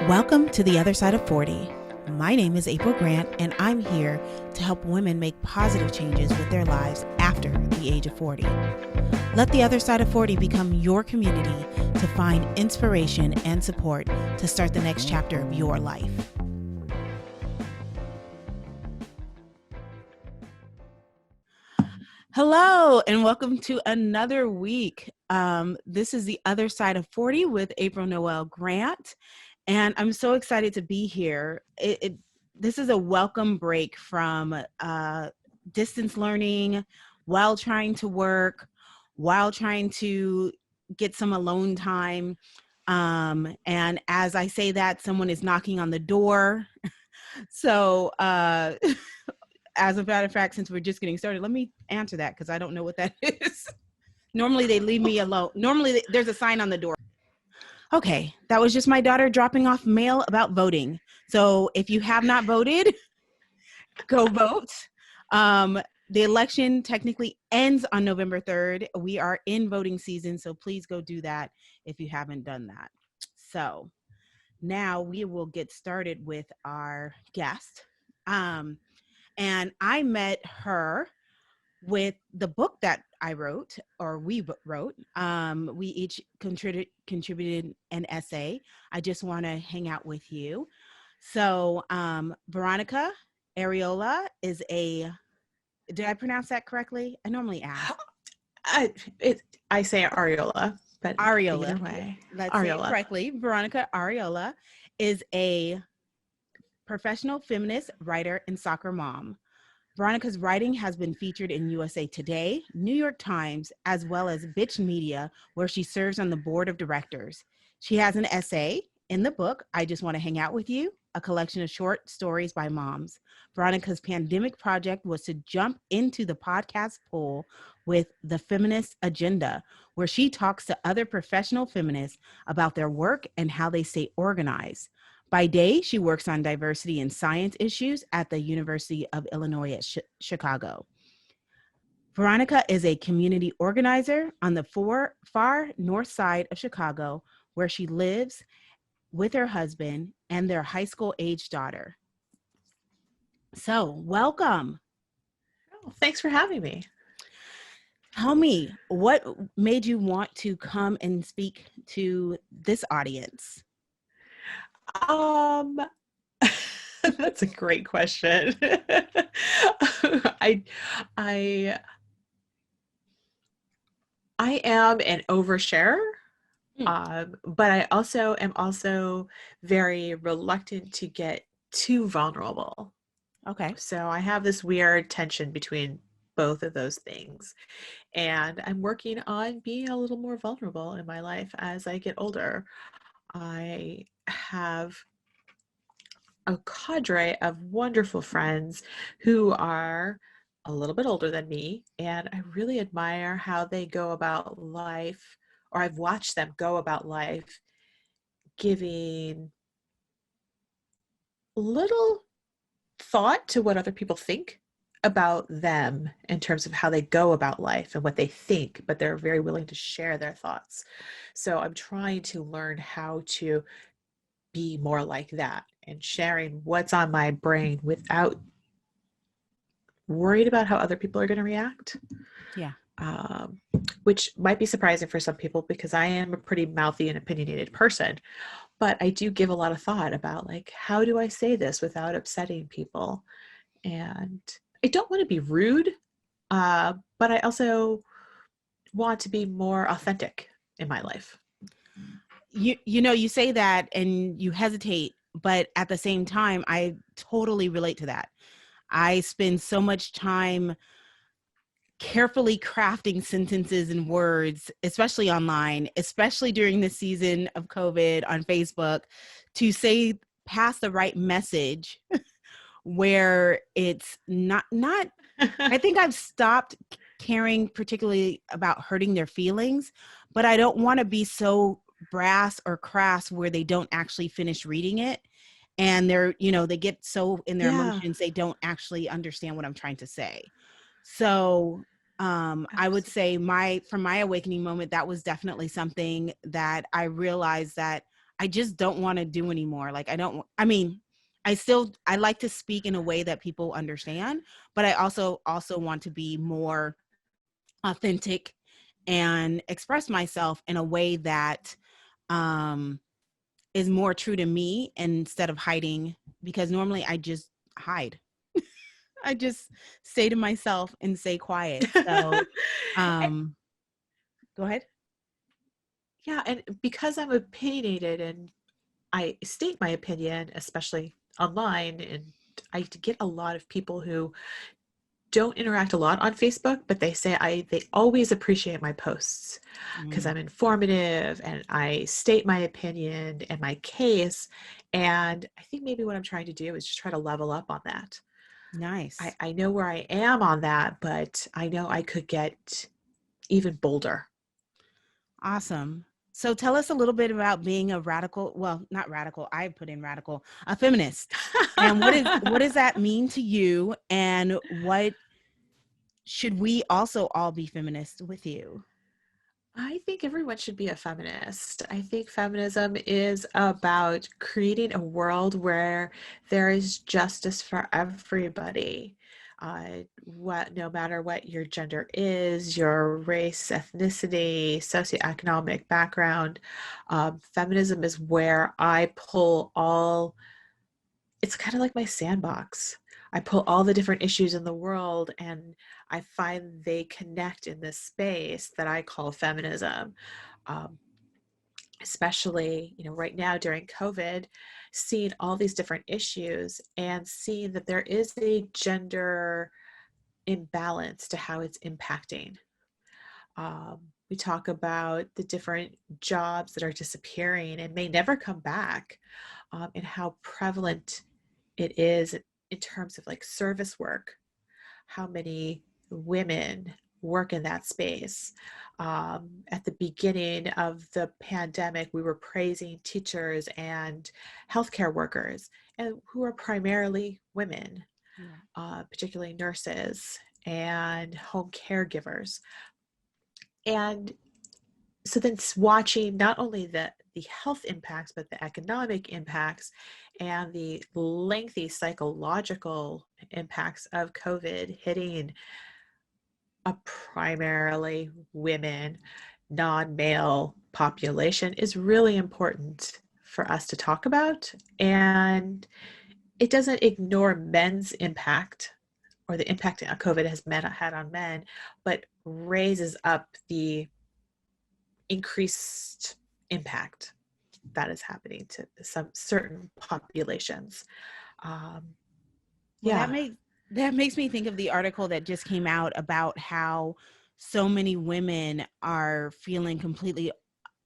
Welcome to the other side of 40. My name is April Grant, and I'm here to help women make positive changes with their lives after the age of 40. Let the other side of 40 become your community to find inspiration and support to start the next chapter of your life. Hello, and welcome to another week. This is the other side of 40 with April Noel Grant. And I'm so excited to be here. This is a welcome break from distance learning while trying to work, while trying to get some alone time. And as I say that, someone is knocking on the door. So as a matter of fact, since we're just getting started, let me answer that because I don't know what that is. Normally they leave me alone. Normally there's a sign on the door. Okay, that was just my daughter dropping off mail about voting. So if you have not voted, go vote. The election technically ends on November 3rd. We are in voting season, so please go do that if you haven't done that. So now we will get started with our guest. And I met her with the book that I wrote, or we wrote. We each contributed an essay. I just want to hang out with you. So Veronica Arreola is did I pronounce that correctly? I normally ask. I say Arreola, but Arreola. either way. Let's say it correctly. Veronica Arreola is a professional feminist, writer, and soccer mom. Veronica's writing has been featured in USA Today, New York Times, as well as Bitch Media, where she serves on the board of directors. She has an essay in the book, I Just Want to Hang Out With You, a collection of short stories by moms. Veronica's pandemic project was to jump into the podcast pool with the Feminist Agenda, where she talks to other professional feminists about their work and how they stay organized. By day, she works on diversity and science issues at the University of Illinois at Chicago. Veronica is a community organizer on the far north side of Chicago, where she lives with her husband and their high school-age daughter. So, welcome. Oh, thanks for having me. Tell me, what made you want to come and speak to this audience? That's a great question. I am an oversharer, but I also am very reluctant to get too vulnerable. Okay. So I have this weird tension between both of those things. And I'm working on being a little more vulnerable in my life as I get older. I have a cadre of wonderful friends who are a little bit older than me, and I really admire how they go about life, or I've watched them go about life, giving little thought to what other people think about them in terms of how they go about life and what they think, but they're very willing to share their thoughts. So I'm trying to learn how to be more like that and sharing what's on my brain without worried about how other people are going to react. Yeah. Which might be surprising for some people because I am a pretty mouthy and opinionated person, but I do give a lot of thought about, like, how do I say this without upsetting people? And I don't want to be rude, but I also want to be more authentic in my life. You know, you say that and you hesitate, but at the same time, I totally relate to that. I spend so much time carefully crafting sentences and words, especially online, especially during the season of COVID on Facebook, to say pass the right message where it's not I think I've stopped caring particularly about hurting their feelings, but I don't want to be so brass or crass where they don't actually finish reading it. And they get so in their emotions, they don't actually understand what I'm trying to say. So I would say from my awakening moment, that was definitely something that I realized that I just don't want to do anymore. Like I mean, I like to speak in a way that people understand, but I also want to be more authentic and express myself in a way that um is more true to me instead of hiding, because normally I just hide. I just stay to myself and stay quiet. So, um go ahead. Yeah, and because I'm opinionated and I state my opinion, especially online, and I get a lot of people who don't interact a lot on Facebook, but they always appreciate my posts because Mm, I'm informative and I state my opinion and my case. And I think maybe what I'm trying to do is just try to level up on that. nice. I know where I am on that, but I know I could get even bolder. Awesome. So tell us a little bit about being a radical, well, not radical, I put in radical, a feminist. And what does that mean to you, and what should we also all be feminists with you? I think everyone should be a feminist. I think feminism is about creating a world where there is justice for everybody. No matter what your gender is, your race, ethnicity, socioeconomic background, feminism is where I pull all, it's kind of like my sandbox. I pull all the different issues in the world and I find they connect in this space that I call feminism. Um, Especially, right now during COVID, seeing all these different issues and seeing that there is a gender imbalance to how it's impacting. We talk about the different jobs that are disappearing and may never come back, and how prevalent it is in terms of like service work, how many women work in that space. At the beginning of the pandemic, we were praising teachers and healthcare workers, and who are primarily women, Right. particularly nurses and home caregivers. And so then watching not only the health impacts, but the economic impacts and the lengthy psychological impacts of COVID hitting a primarily women, non-male population is really important for us to talk about. And it doesn't ignore men's impact or the impact that COVID has had on men, but raises up the increased impact that is happening to some certain populations. Um, Well, yeah, that makes me think of the article that just came out about how so many women are feeling completely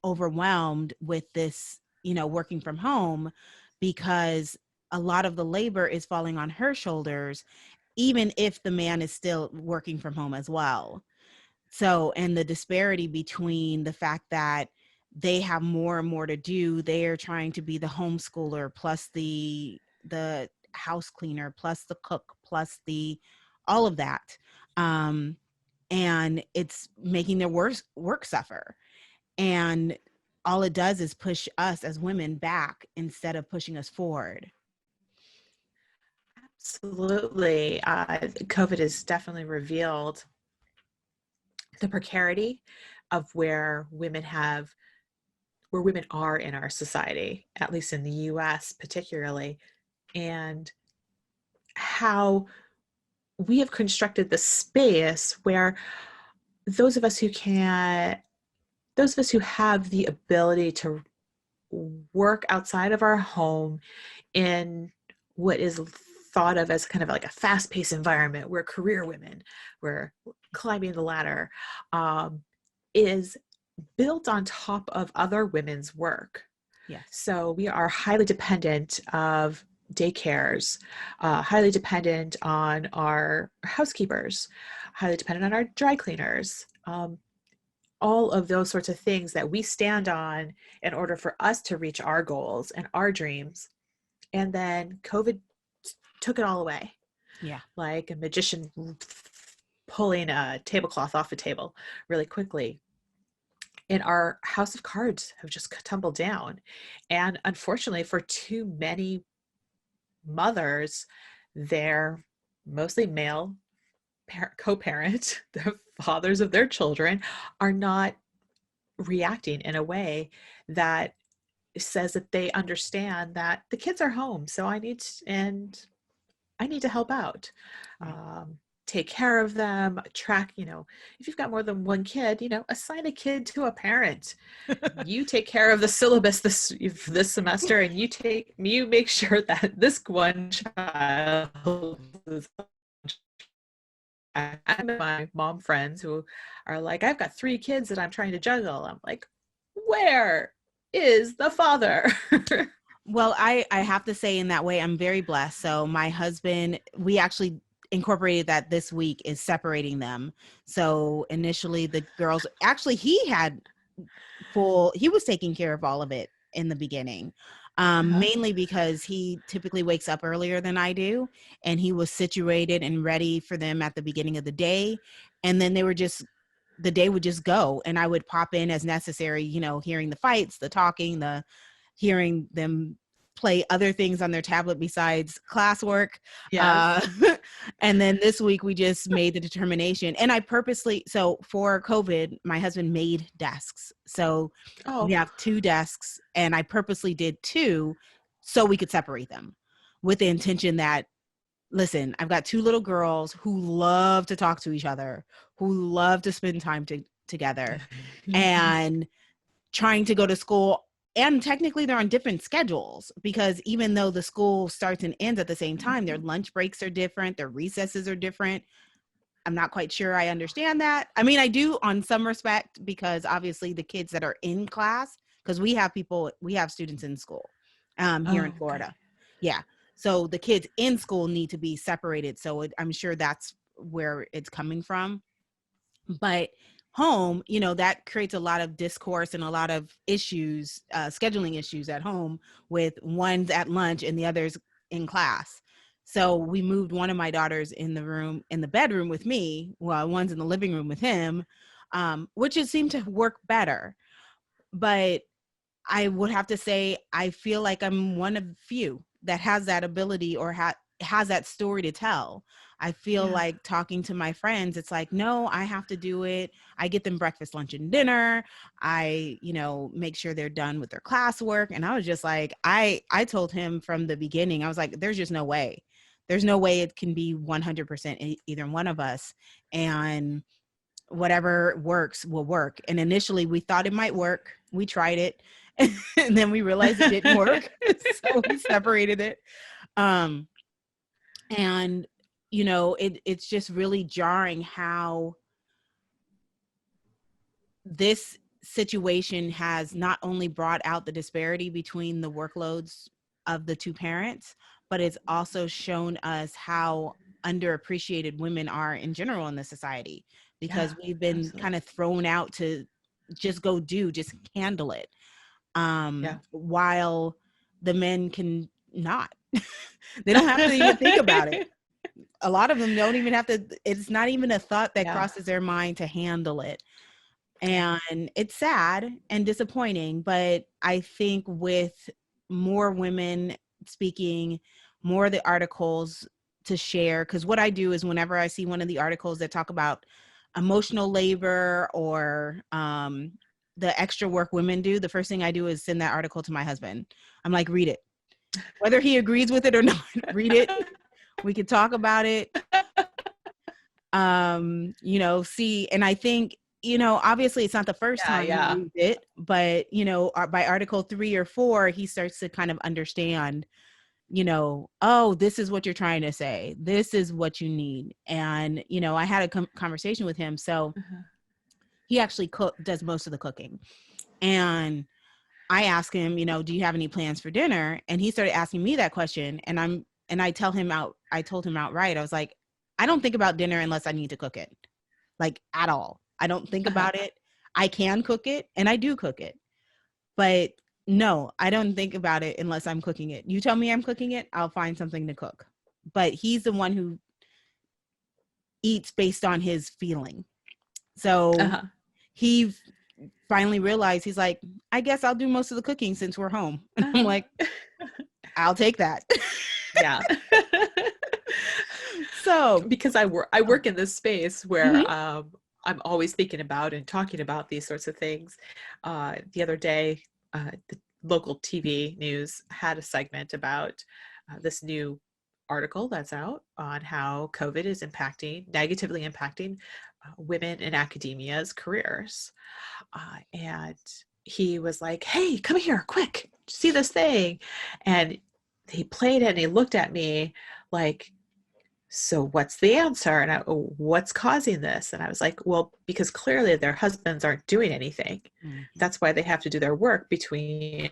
overwhelmed with this, working from home, because a lot of the labor is falling on her shoulders, even if the man is still working from home as well. So, and the disparity between the fact that they have more and more to do, they are trying to be the homeschooler plus the house cleaner plus the cook plus the all of that. Um, and it's making their work suffer. And all it does is push us as women back instead of pushing us forward. absolutely. COVID has definitely revealed the precarity of where women are in our society, at least in the US particularly, and how we have constructed the space where those of us who can those of us who have the ability to work outside of our home in what is thought of as kind of like a fast-paced environment, we're career women, we're climbing the ladder, um, is built on top of other women's work. Yes. So we are highly dependent of daycares, highly dependent on our housekeepers, highly dependent on our dry cleaners, all of those sorts of things that we stand on in order for us to reach our goals and our dreams. And then COVID took it all away, Yeah. like a magician pulling a tablecloth off a table really quickly. and our house of cards have just tumbled down. And unfortunately, for too many mothers, they're mostly male co-parent, the fathers of their children, are not reacting in a way that says that they understand that the kids are home, so I need to help out, Right. take care of them, track, if you've got more than one kid, assign a kid to a parent. You take care of the syllabus this semester, and you make sure that this one child is. I met my mom friends who are like, I've got 3 kids that I'm trying to juggle. I'm like, where is the father? Well, I have to say in that way, I'm very blessed. So my husband, we actually incorporated that this week is separating them. So initially the girls, actually he was taking care of all of it in the beginning. Uh-huh. Mainly because he typically wakes up earlier than I do, and he was situated and ready for them at the beginning of the day. And then the day would just go, and I would pop in as necessary, hearing the fights, the talking, the hearing them play other things on their tablet besides classwork. Yes. Uh, and then this week we just made the determination. And I purposely, so for COVID, my husband made desks. So we Oh. have 2 desks, and I purposely did 2 so we could separate them with the intention that, listen, I've got 2 little girls who love to talk to each other, who love to spend time together, and trying to go to school. And technically they're on different schedules, because even though the school starts and ends at the same time, their lunch breaks are different, their recesses are different. I'm not quite sure I understand that. I mean, I do on some respect, because obviously the kids that are in class, because we have students in school here in Oh, okay. Florida. Yeah. So the kids in school need to be separated. So I'm sure that's where it's coming from. But home, that creates a lot of discourse and a lot of issues, scheduling issues at home, with one's at lunch and the other's in class. So we moved one of my daughters in the bedroom with me, while one's in the living room with him, which it seemed to work better. But I would have to say, I feel like I'm one of few that has that ability, or has that story to tell. I feel Yeah. like talking to my friends, it's like, no, I have to do it. I get them breakfast, lunch, and dinner. I, make sure they're done with their classwork. And I was just like, I told him from the beginning, I was like, there's just no way. There's no way it can be 100% either one of us. And whatever works will work. And initially we thought it might work. We tried it. And then we realized it didn't work. So we separated it. Um, and it's just really jarring how this situation has not only brought out the disparity between the workloads of the 2 parents, but it's also shown us how underappreciated women are in general in the society, because Yeah, we've been absolutely. kind of thrown out to just handle it, Yeah. while the men can not. They don't have to even think about it. A lot of them don't even have to. It's not even a thought that Yeah. crosses their mind to handle it. Yeah. And it's sad and disappointing, but I think with more women speaking, more of the articles to share, because what I do is whenever I see one of the articles that talk about emotional labor, or the extra work women do, the first thing I do is send that article to my husband. I'm like, read it. Whether he agrees with it or not, read it. We could talk about it. See, and I think, obviously it's not the first Yeah, time he yeah. reads it, but by article 3 or 4 he starts to kind of understand, oh, this is what you're trying to say, this is what you need. And I had a conversation with him. So Uh-huh. he actually does most of the cooking, and I ask him, do you have any plans for dinner? And he started asking me that question, and I told him outright, I was like, I don't think about dinner unless I need to cook it, like at all. I don't think Uh-huh. about it. I can cook it, and I do cook it. But no, I don't think about it unless I'm cooking it. You tell me I'm cooking it, I'll find something to cook. But he's the one who eats based on his feeling. So Uh-huh. he finally realized, he's like, I guess I'll do most of the cooking since we're home. And I'm Uh-huh. like, I'll take that. Yeah. So, Because I oh, work in this space mhm. where I'm always thinking about and talking about these sorts of things. The other day, the local TV news had a segment about this new article that's out on how COVID is negatively impacting women in academia's careers. And he was like, "Hey, come here, quick, see this thing." And he played it and he looked at me like, so what's the answer? And what's causing this? And I was like, well, because clearly their husbands aren't doing anything. Mhm. That's why they have to do their work between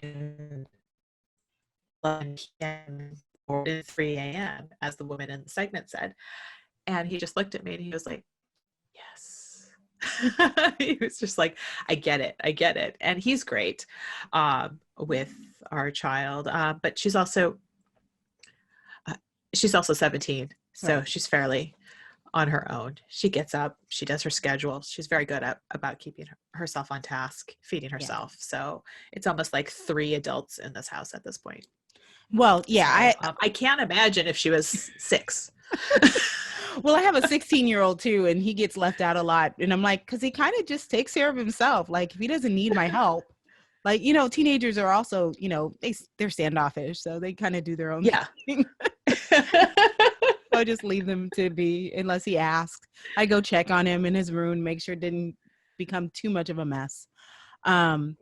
11 p.m. or 3 a.m., as the woman in the segment said. And he just looked at me and he was like, yes. He was just like, I get it. I get it. And he's great with our child. But uh, she's also 17. So Right. she's fairly on her own. She gets up, she does her schedule. She's very good at about keeping herself on task, feeding Yeah. herself. So it's almost like 3 adults in this house at this point. Well, yeah, So I can't imagine if she was 6. well, I have a 16-year-old too, and he gets left out a lot. And I'm like, because he kind of just takes care of himself. Like, if he doesn't need my help, like, teenagers are also, they're standoffish, so they kind of do their own Yeah. thing. So I just leave them to be, unless he asks. I go check on him in his room, make sure it didn't become too much of a mess. Um,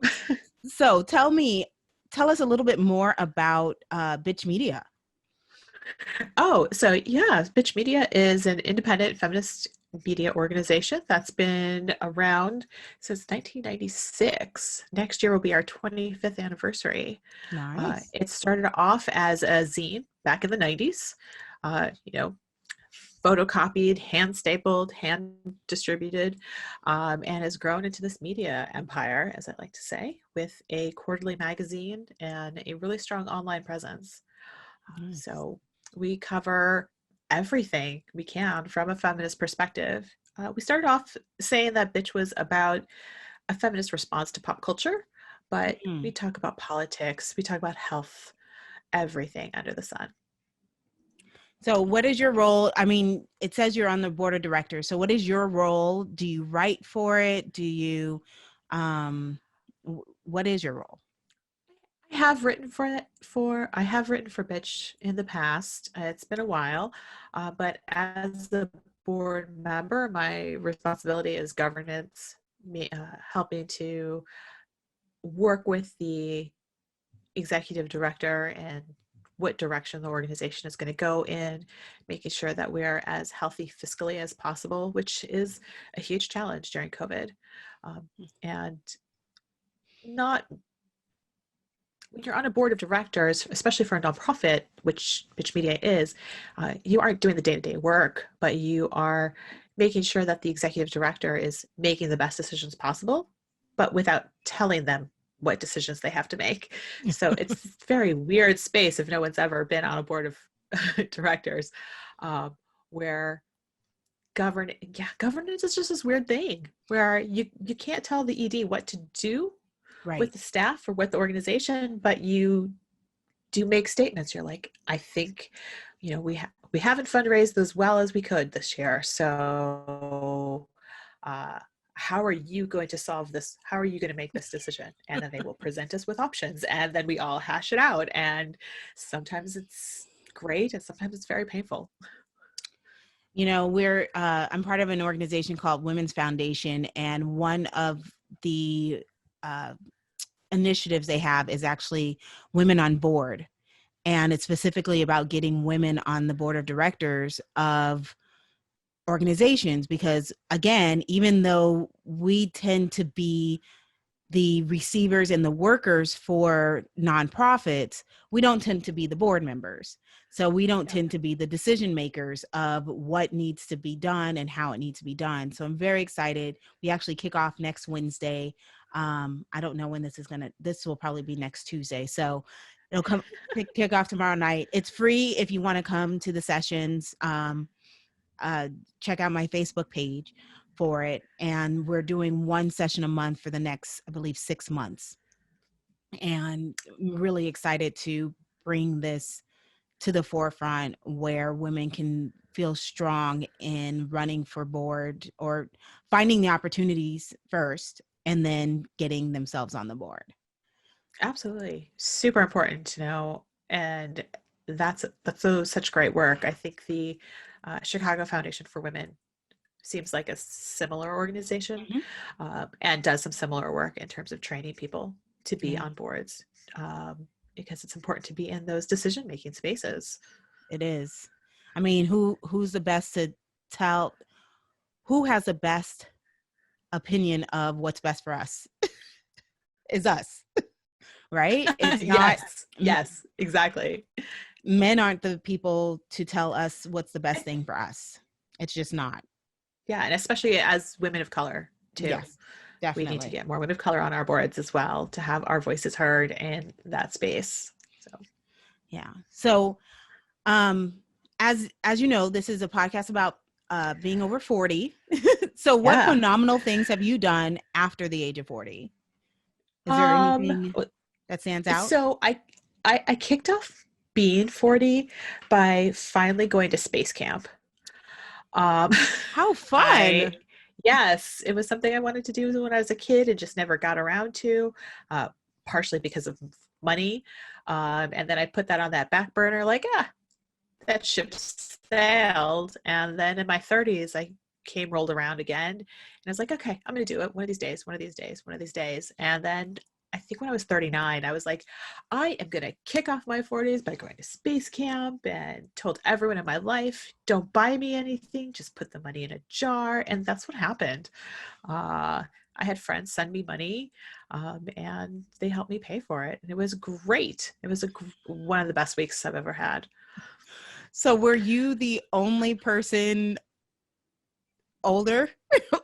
so tell us a little bit more about Bitch Media. Oh, so yeah, Bitch Media is an independent feminist media organization that's been around since 1996. Next year will be our 25th anniversary. Nice. It started off as a zine back in the 90s, you know, photocopied, hand stapled, hand distributed, and has grown into this media empire, as I like to say, with a quarterly magazine and a really strong online presence. Nice. So we cover everything we can from a feminist perspective. We started off saying that Bitch was about a feminist response to pop culture, but we Mhm. talk about politics, we talk about health, everything under the sun. So what is your role? I mean, it says you're on the board of directors. So what is your role? Do you write for it? Do you um what is your role? I have written for Bitch in the past. It's been a while, but as the board member, my responsibility is governance, helping to work with the executive director and what direction the organization is going to go in, making sure that we are as healthy fiscally as possible, which is a huge challenge during COVID. And not when you're on a board of directors, especially for a nonprofit, which Pitch Media is, you aren't doing the day-to-day work, but you are making sure that the executive director is making the best decisions possible, but without telling them what decisions they have to make. So it's a very weird space if no one's ever been on a board of directors, where governance is just this weird thing where you can't tell the ED what to do with Right. the staff or with the organization, but you do make statements. You're like, I think, we haven't fundraised as well as we could this year. So, uh, how are you going to solve this? How are you going to make this decision? And then they will present us with options, and then we all hash it out. And sometimes it's great, and sometimes it's very painful. I'm part of an organization called Women's Foundation, and one of the uh, initiatives they have is actually Women on Board. And it's specifically about getting women on the board of directors of organizations, because again, even though we tend to be the receivers and the workers for nonprofits, we don't tend to be the board members. So we don't Yeah. tend to be the decision makers of what needs to be done and how it needs to be done. So I'm very excited. We actually kick off next Wednesday. I don't know when this will probably be next Tuesday. So it'll kick off tomorrow night. It's free if you want to come to the sessions. Uh, Check out my Facebook page. for it. And we're doing one session a month for the next, I believe, 6 months. And I'm really excited to bring this to the forefront where women can feel strong in running for board or finding the opportunities first and then getting themselves on the board. Absolutely. Super important to know. And that's such great work. I think the Chicago Foundation for Women seems like a similar organization, Mhm. and does some similar work in terms of training people to be Yeah, on boards, because it's important to be in those decision-making spaces. it is. I mean, who's the best to tell, who has the best opinion of what's best for us? Is us, right? It's not, Yes, yes, exactly. men aren't the people to tell us what's the best thing for us. It's just not. Yeah, and especially as women of color too. Yes, We need to definitely. get more women of color on our boards as well to have our voices heard in that space. So, Yeah. So, um, as you know, this is a podcast about being over 40. So, what yeah. phenomenal things have you done after the age of 40? Is there Um, anything that stands out? so I kicked off being 40 by finally going to space camp. Um, How I fun! yes, it was something I wanted to do when I was a kid and just never got around to, uh, partially because of money. And then I put that on that back burner, like, that ship sailed. And then in my 30s, I came rolled around again. And I was like, okay, I'm going to do it one of these days, one of these days, one of these days. And then I think when I was 39, I was like, I am going to kick off my 40s by going to space camp, and told everyone in my life, don't buy me anything, just put the money in a jar. And that's what happened. I had friends send me money, and they helped me pay for it. And it was great. It was one of the best weeks I've ever had. So, were you the only person older,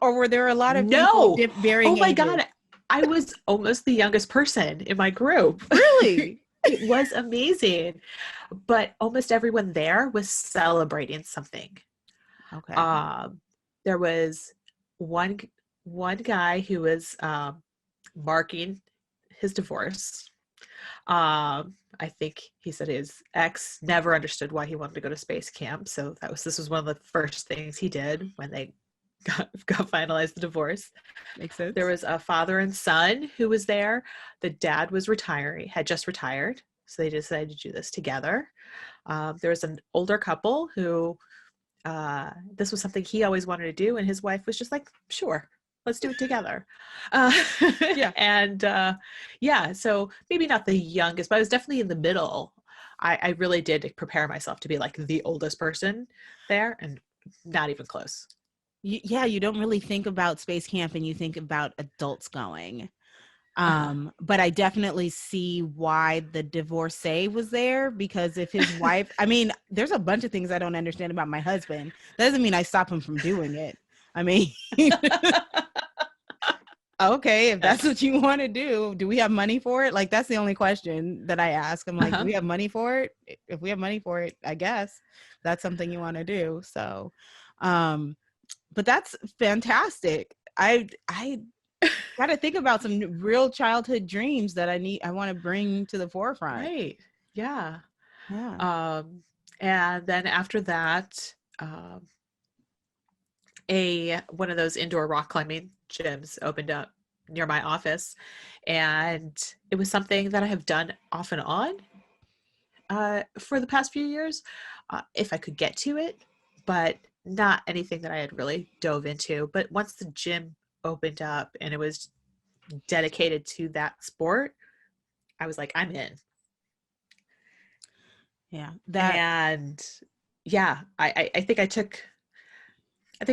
or were there a lot of people No. Oh varying my ages? God. I was almost the youngest person in my group. Really? It was amazing. But almost everyone there was celebrating something. Okay. Um, there was one one guy who was marking his divorce. I think he said his ex never understood why he wanted to go to space camp. So this was one of the first things he did when they got finalized the divorce. Makes There sense. was a father and son who was there. The dad was retiring, had just retired. So they decided to do this together. There was an older couple who, this was something he always wanted to do. And his wife was just like, sure, let's do it together. Uh, Yeah. and yeah, so maybe not the youngest, but I was definitely in the middle. I really did prepare myself to be like the oldest person there, and not even close. Yeah, you don't really think about space camp and you think about adults going. Uh-huh. But I definitely see why the divorcee was there, because if his wife, I mean, there's a bunch of things I don't understand about my husband. That doesn't mean I stop him from doing it. I mean, okay, if that's Yes. what you want to do we have money for it? Like, that's the only question that I ask. I'm like, do Uh-huh. we have money for it? If we have money for it, I guess that's something you want to do. So, um, but that's fantastic. I got to think about some real childhood dreams that I want to bring to the forefront. Right. Yeah. Yeah. Um, and then after that, um, a one of those indoor rock climbing gyms opened up near my office, and it was something that I have done off and on, for the past few years, if I could get to it, but not anything that I had really dove into. But once the gym opened up and it was dedicated to that sport, I was like, I'm in. Yeah. That And yeah, I think I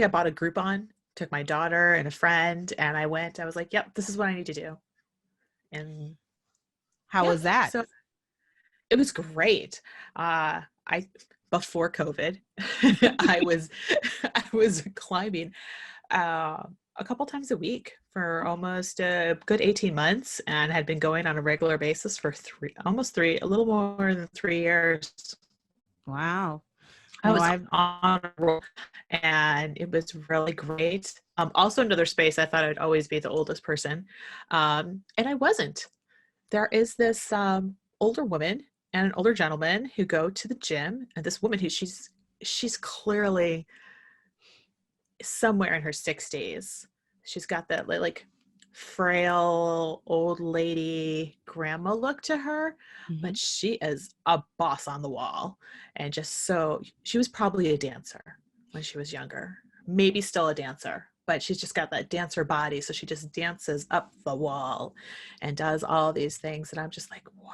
bought a Groupon, took my daughter and a friend, and I went. I was like, yep, this is what I need to do. And How yeah, was that? so it was great. I before COVID, I was I was climbing a couple times a week for almost a good 18 months, and had been going on a regular basis for almost three, a little more than 3 years. Wow. I No, was I've on a roll, and it was really great. Also, another space I thought I'd always be the oldest person, and I wasn't. There is this older woman and an older gentleman who go to the gym, and this woman who she's clearly somewhere in her 60s. She's got that like frail old lady grandma look to her, mhm. but she is a boss on the wall. And just so she was probably a dancer when she was younger, maybe still a dancer, but she's just got that dancer body. So she just dances up the wall and does all these things. And I'm just like, wow.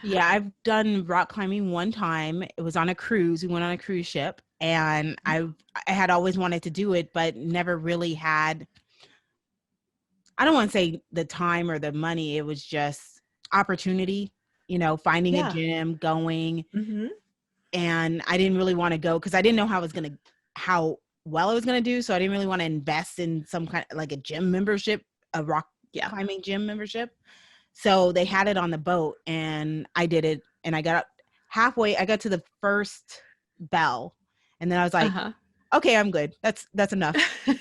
Yeah, I've done rock climbing one time. It was on a cruise. We went on a cruise ship, and I had always wanted to do it, but never really had, I don't want to say the time or the money. It was just opportunity, finding a Yeah. gym, going, Mm-hmm. and I didn't really want to go because I didn't know how well I was gonna do. So I didn't really want to invest in some kind of like a gym membership, a rock Yeah. climbing gym membership. So they had it on the boat, and I did it, and I got up halfway. I got to the first bell, and then I was like, Uh-huh. okay, I'm good. That's enough.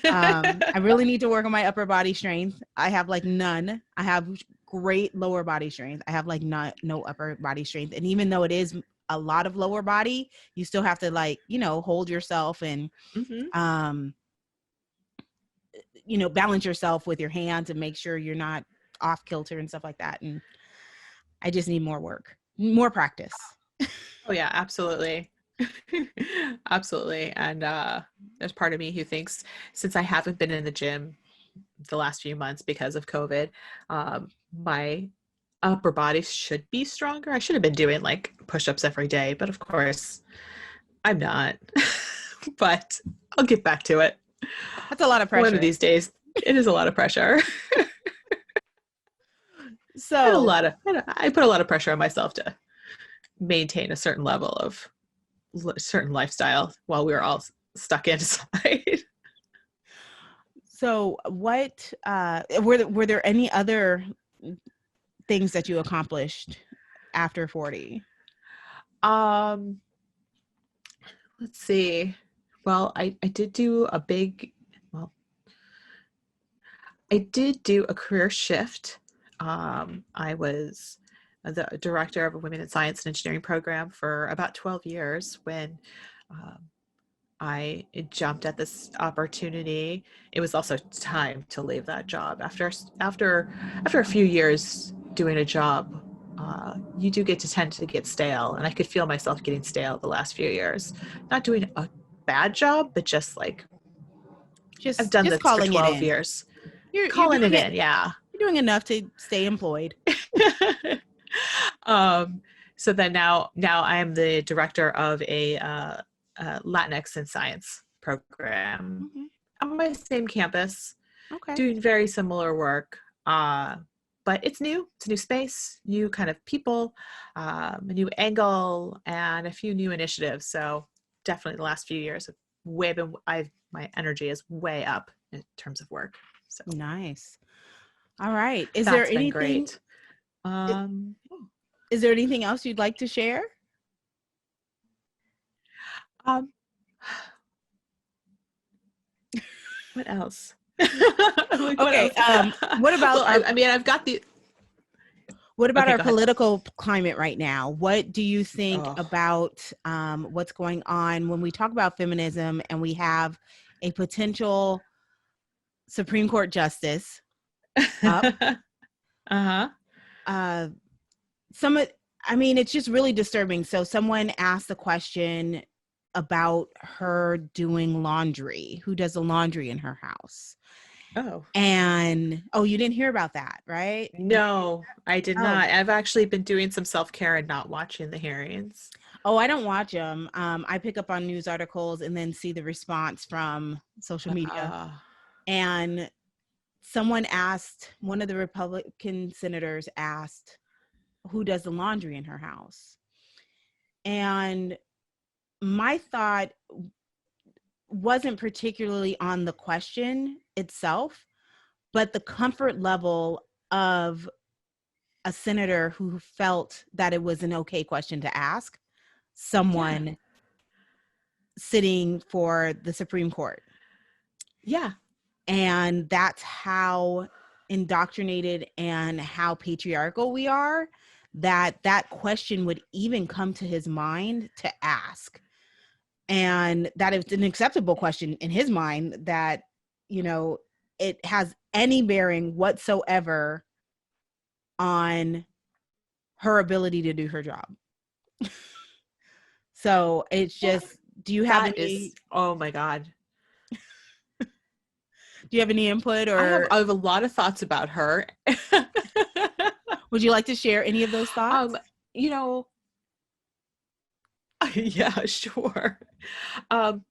I really need to work on my upper body strength. I have like none. I have great lower body strength. I have like no upper body strength. And even though it is a lot of lower body, you still have to like, hold yourself and Mm-hmm. um, balance yourself with your hands and make sure you're not off kilter and stuff like that. And I just need more work, more practice. Oh yeah, absolutely. Absolutely. And there's part of me who thinks since I haven't been in the gym the last few months because of COVID, my upper body should be stronger. I should have been doing like push-ups every day, but of course I'm not. But I'll get back to it. That's a lot of One of pressure. these days. It is a lot of pressure. And a So, lot of I put a lot of pressure on myself to maintain a certain level of certain lifestyle while we were all stuck inside. so what were there any other things that you accomplished after 40? um, let's see. Well, I did do a big, well, I did do a career shift. I was the director of a women in science and engineering program for about 12 years when um, I jumped at this opportunity. It was also time to leave that job after a few years doing a job. You do tend to get stale, and I could feel myself getting stale the last few years. Not doing a bad job, but just like I've Just done just this for calling it 12 in. years, You're calling doing it it. in. Yeah. You're doing enough to stay employed. um, so then now I am the director of Latinx in science program Mhm. on my same campus, Okay. doing very similar work. But it's new. It's a new space, new kind of people, a new angle, and a few new initiatives. So definitely the last few years have way been. My energy is way up in terms of work. So Nice. All right. that's been great. i- Um, is there anything else you'd like to share? um, what else? Like what Okay. else? What about Well, our I mean, I've got the. what about Okay, our go ahead. political climate right now? What do you think Oh. about what's going on when we talk about feminism and we have a potential Supreme Court justice up? Uh-huh. Uh, some of, I mean, it's just really disturbing. So someone asked the question about her doing laundry. Who does the laundry in her house? Oh. And oh, you didn't hear about that, right? No, I did Oh, not. I've actually been doing some self-care and not watching the hearings. oh, I don't watch them. I pick up on news articles and then see the response from social media. Uh, And one of the Republican senators asked, who does the laundry in her house? And my thought wasn't particularly on the question itself, but the comfort level of a senator who felt that it was an okay question to ask Yeah. someone sitting for the Supreme Court. Yeah. And that's how indoctrinated and how patriarchal we are, that that question would even come to his mind to ask. And that it's an acceptable question in his mind, that, you know, it has any bearing whatsoever on her ability to do her job. So it's Well, just, do you have that is, any oh my God. do you have any input, or I have a lot of thoughts about her. would you like to share any of those thoughts? um, you know, yeah, sure. Um,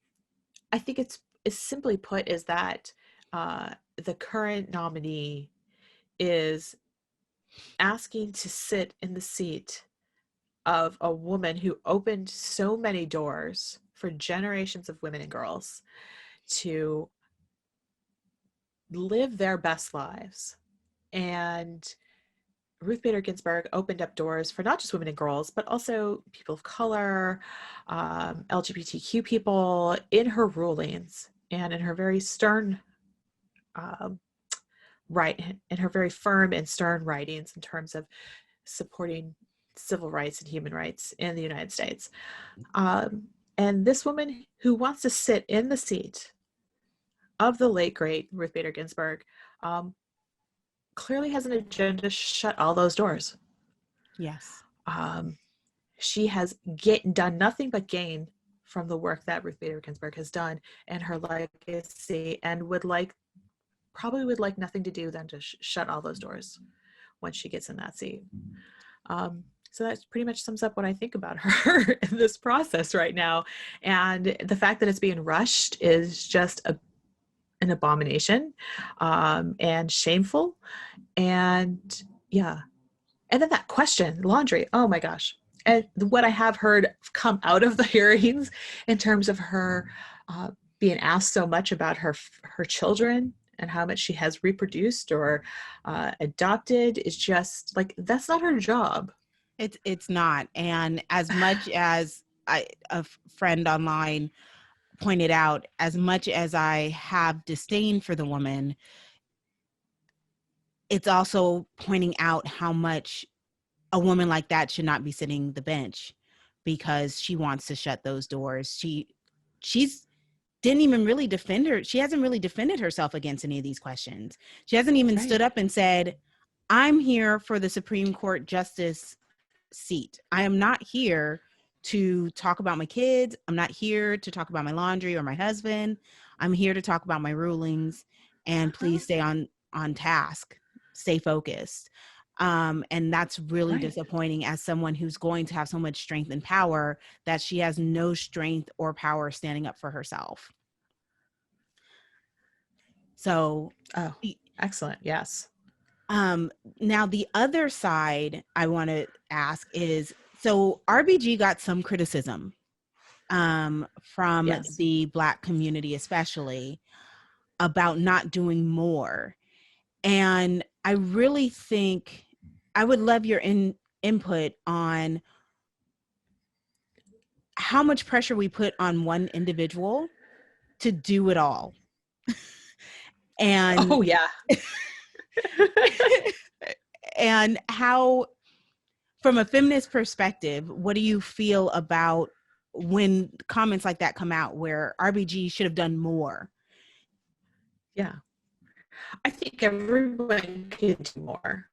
I think it's simply put is that the current nominee is asking to sit in the seat of a woman who opened so many doors for generations of women and girls to live their best lives. And Ruth Bader Ginsburg opened up doors for not just women and girls, but also people of color, LGBTQ people in her rulings and in her very stern, um, in her very firm and stern writings in terms of supporting civil rights and human rights in the United States. Um, and this woman who wants to sit in the seat of the late, great Ruth Bader Ginsburg um, clearly has an agenda to shut all those doors. Yes. Um, she has done nothing but gain from the work that Ruth Bader Ginsburg has done and her legacy, and probably would like nothing to do than to shut all those doors once she gets in that seat. So that pretty much sums up what I think about her in this process right now. And the fact that it's being rushed is just an abomination and shameful. And yeah. And then that question, laundry, oh my gosh. And what I have heard come out of the hearings in terms of her being asked so much about her children and how much she has reproduced or adopted is just like, that's not her job. It's not. And as much as a friend online pointed out, as much as I have disdain for the woman, it's also pointing out how much a woman like that should not be sitting the bench, because she wants to shut those doors. She's didn't even really defend her. She hasn't really defended herself against any of these questions. She hasn't even stood Right. up and said, I'm here for the Supreme Court justice seat. I am not here to talk about my kids. I'm not here to talk about my laundry or my husband. I'm here to talk about my rulings, and Uh-huh. please stay on task, stay focused. And that's really Right. disappointing, as someone who's going to have so much strength and power, that she has no strength or power standing up for herself. So Oh, excellent. Yes. Um, now the other side I want to ask is, so RBG got some criticism from Yes. the Black community, especially, about not doing more. And I really think I would love your input on how much pressure we put on one individual to do it all. And Oh, yeah. and how, from a feminist perspective, what do you feel about when comments like that come out, where RBG should have done more? Yeah. I think everyone could do more.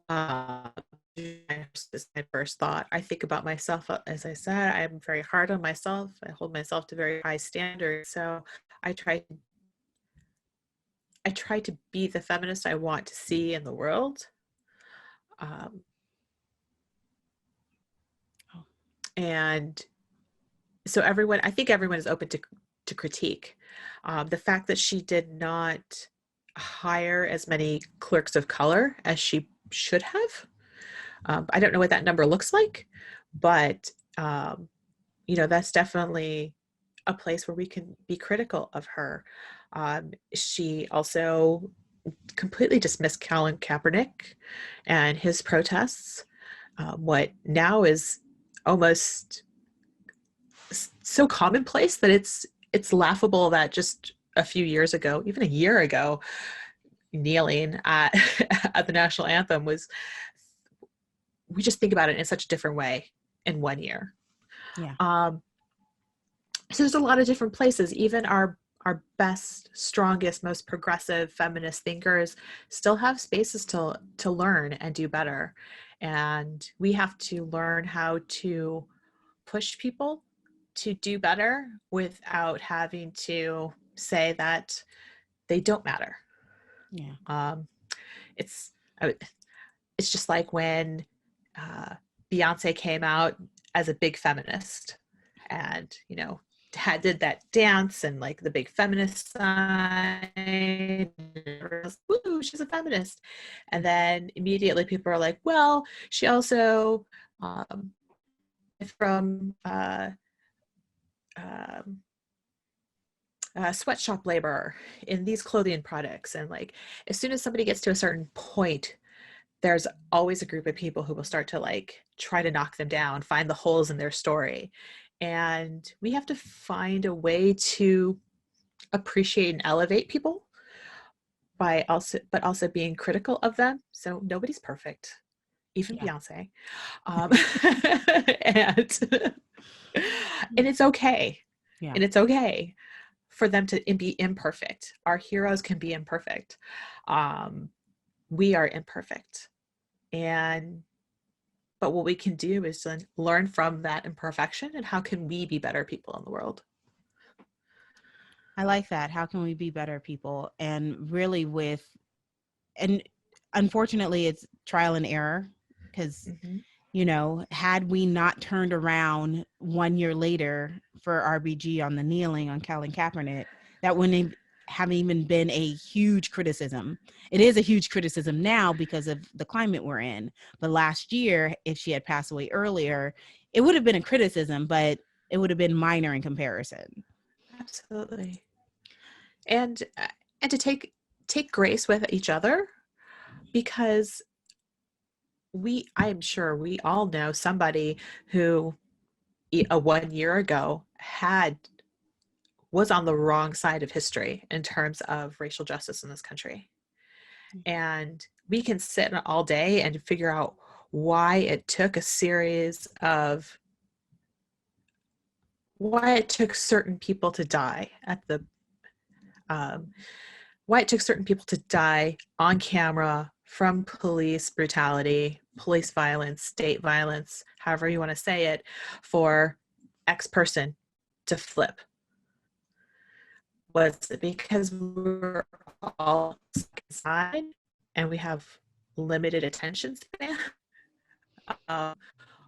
Uh, this is my first thought. I think about myself, as I said, I'm very hard on myself. I hold myself to very high standards. So I try I try to be the feminist I want to see in the world. Um, Oh, and so I think everyone is open to critique. The fact that she did not hire as many clerks of color as she should have. I don't know what that number looks like, but that's definitely a place where we can be critical of her. She also completely dismissed Colin Kaepernick and his protests. What now is almost so commonplace that it's laughable that just a few years ago, even a year ago, kneeling at at the national anthem was, we just think about it in such a different way in 1 year. Yeah. Um, so there's a lot of different places. Even our best, strongest, most progressive feminist thinkers still have spaces to learn and do better. And we have to learn how to push people to do better without having to say that they don't matter. Yeah. Um, it's it's just like when uh, Beyonce came out as a big feminist, and did that dance and like the big feminist sign. Woo, she's a feminist, and then immediately people are like, well, she also um, from um, sweatshop labor in these clothing products. And like, as soon as somebody gets to a certain point, there's always a group of people who will start to like try to knock them down, find the holes in their story. And we have to find a way to appreciate and elevate people but also being critical of them. So nobody's perfect, even Yeah. Beyonce. um, and and it's okay. Yeah. And it's okay for them to be imperfect. Our heroes can be imperfect. um, we are imperfect, and but what we can do is to learn from that imperfection, and how can we be better people in the world. I like that. How can we be better people? And really and unfortunately it's trial and error, because Mm-hmm. had we not turned around 1 year later for RBG on the kneeling on Colin Kaepernick, that wouldn't have even been a huge criticism. It is a huge criticism now because of the climate we're in. But last year, if she had passed away earlier, it would have been a criticism, but it would have been minor in comparison. Absolutely. And to take grace with each other, because I am sure we all know somebody who a 1 year ago was on the wrong side of history in terms of racial justice in this country. And we can sit all day and figure out why it took certain people to die um, why it took certain people to die on camera from police brutality, police violence, state violence, however you want to say it, for X person to flip. Was it because we're all stuck inside and we have limited attention span? Uh,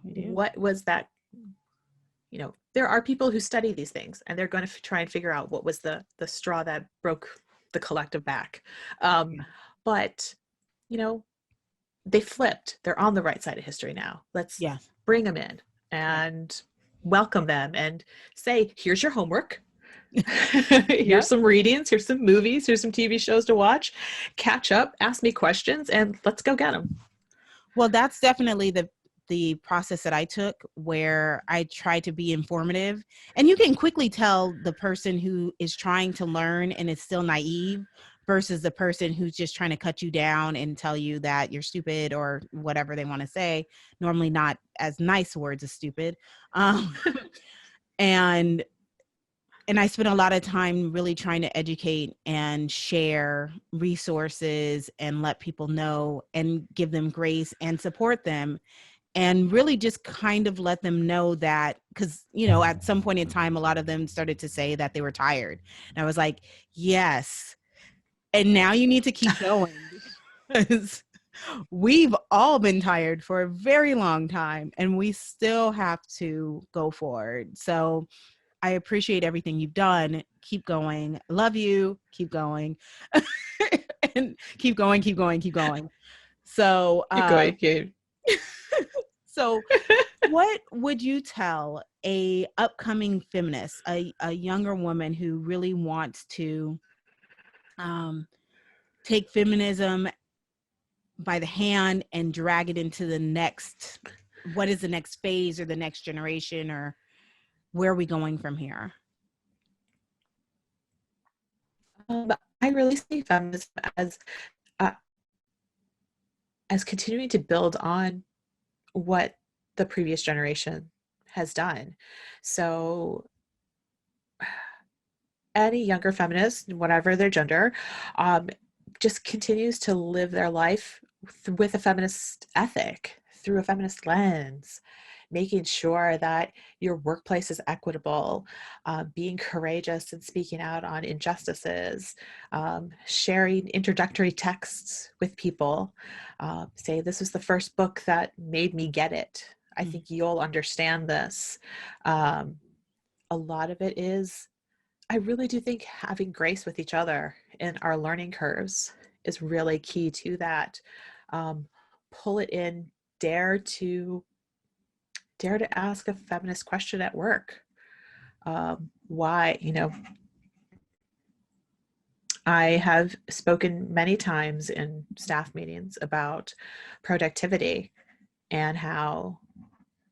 We do. what was that? There are people who study these things, and they're going to try and figure out what was the straw that broke the collective back. Um, Yeah. but you know, they flipped. They're on the right side of history now. Let's Yes. bring them in Yeah. and welcome them and say, here's your homework. Yep. Here's some readings, here's some movies, here's some TV shows to watch. Catch up, ask me questions, and let's go get them. Well, that's definitely the process that I took, where I tried to be informative. And you can quickly tell the person who is trying to learn and is still naive versus the person who's just trying to cut you down and tell you that you're stupid or whatever they want to say. Normally not as nice words as stupid. Um, and I spent a lot of time really trying to educate and share resources and let people know and give them grace and support them, and really just kind of let them know that, because at some point in time a lot of them started to say that they were tired, and I was like, yes, and now you need to keep going, because we've all been tired for a very long time and we still have to go forward. So I appreciate everything you've done. Keep going. Love you. Keep going. And keep going, keep going, keep going. So Keep going, Kate. so what would you tell a upcoming feminist, a younger woman who really wants to um, take feminism by the hand and drag it into the next, what is the next phase or the next generation, or where are we going from here? I really see feminism uh, as continuing to build on what the previous generation has done. So any younger feminist, whatever their gender, um, just continues to live their life with a feminist ethic, through a feminist lens, making sure that your workplace is equitable, being courageous and speaking out on injustices, sharing introductory texts with people. Say, this was the first book that made me get it. I think you'll understand this. A lot of it is, I really do think having grace with each other in our learning curves is really key to that. Pull it in, dare to ask a feminist question at work. Why, I have spoken many times in staff meetings about productivity and how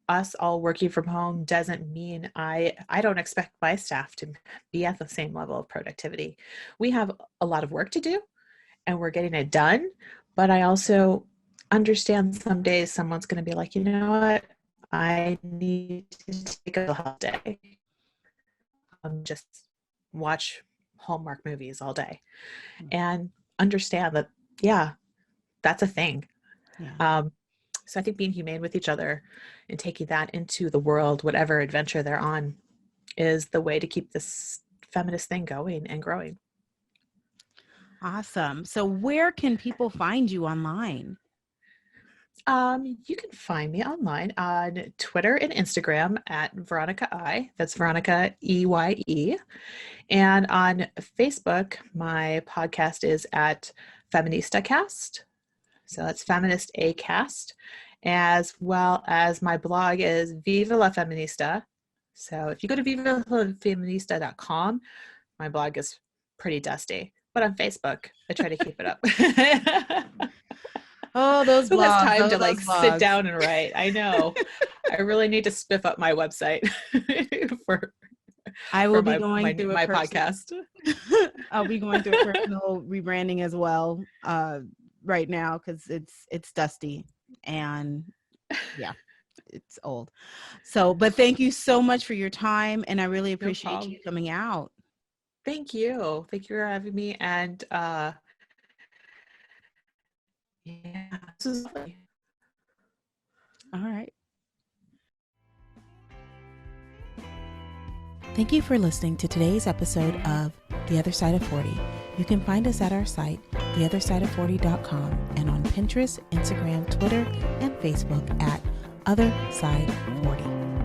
us all working from home doesn't mean I don't expect my staff to be at the same level of productivity. We have a lot of work to do and we're getting it done, but I also understand some days someone's going to be like, you know what, I need to take a health day. Just watch Hallmark movies all day and understand that, yeah, that's a thing. Yeah. So I think being humane with each other and taking that into the world, whatever adventure they're on, is the way to keep this feminist thing going and growing. Awesome. So where can people find you online? You can find me online on Twitter and Instagram at Veronica I. That's Veronica EYE. And on Facebook, my podcast is at Feminista Cast. So that's Feminist A Cast, as well as my blog is Viva la Feminista. So if you go to vivalafeminista.com, my blog is pretty dusty. But on Facebook, I try to keep it up. Oh, those Who has blogs. time Oh, to those sit blogs. down and write? I know. I really need to spiff up my website for I will be my going my through a my personal. podcast. I'll be going through a personal rebranding as well, right now, because it's dusty and yeah, it's old. So, but thank you so much for your time, and I really No appreciate problem. you coming out. Thank you. Thank you for having me. And yeah, this is lovely. All right. Thank you for listening to today's episode of The Other Side of 40. You can find us at our site, theothersideof40.com, and on Pinterest, Instagram, Twitter, and Facebook at Other Side 40.